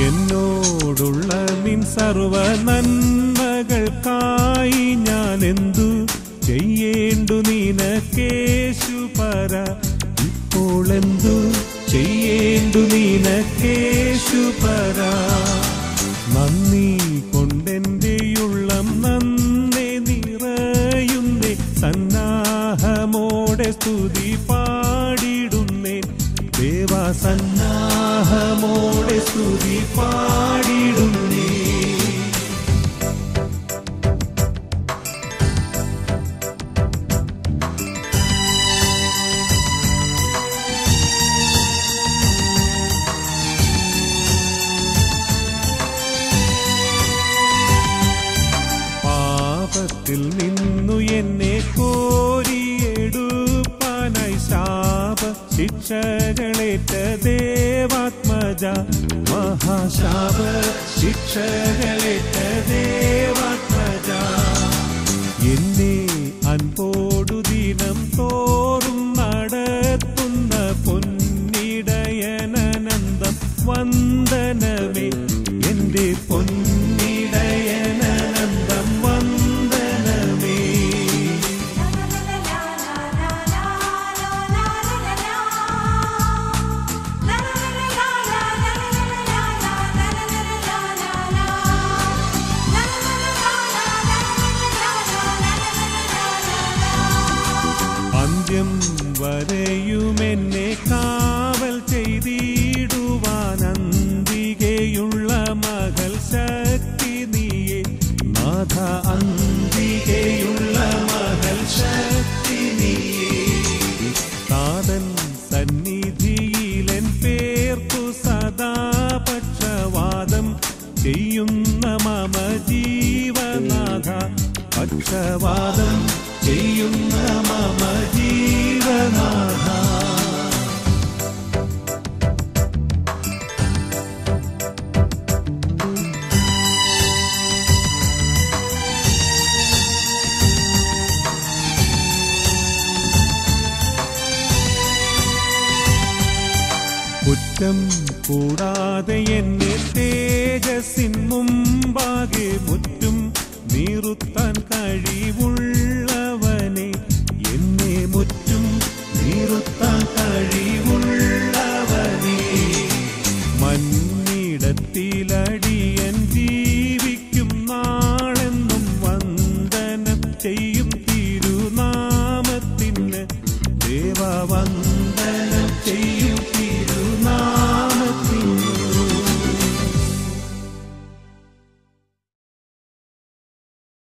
എന്നോടുള്ള നിൻ സർവ നന്മകൾക്കായി ഞാൻ എന്തു ചെയ്യേണ്ടു നിനക്കേശുപര ഇപ്പോൾ എന്തു ചെയ്യേണ്ടു നിനക്കേശുപര നന്ദി കൊണ്ടെന്റെയുള്ളം നന്നേ നിറയുന്നേ സന്നാഹമോടെ സ്തുതി പാടിടുന്നേ ദേവാ സന്നാഹമോടെ സ്തുതി പാടിടുന്നേ പാപത്തിൽ നിന്നു എന്നെ കോരിയെടുപ്പാനായി ശാപ ശിക്ഷകളേറ്റ ദേവാത്മജ മഹാശാപ ശിക്ഷകളേറ്റ ദേവാത്മജ എന്നെ അൻപോടു ദിനം തോറും നടത്തുന്ന പൊന്നിടയനനന്ദം വന്ദനമേ എന്റെ പൊന്നിടയനനന്ദം വന്ദനമേ അന്ത്യം വരെയുമെന്നെ കാവൽ ചെയ്തിടുവാൻ അന്തികയുള്ള മകൾ ശക്തി നീയെ നാഥ അന്തികയുള്ള മകൾ ശക്തി നീയെ താതൻ സന്നിധിയിലെൻ പേർക്കു സദാ പക്ഷവാദം ചെയ്യുന്ന മമ ജീവനാഥ പക്ഷവാദം ചെയ്യുന്ന മമ ജീവനാഥ കുറ്റം കൂടാതെ എന്നെ തേജസ്സിൻ മുമ്പാകെ മുറ്റും നീറുത്താൻ കഴിവുള്ളവനെ എന്നെ മുറ്റും നീറുത്താൻ കഴിവുള്ളവനെ മന്നിടത്തില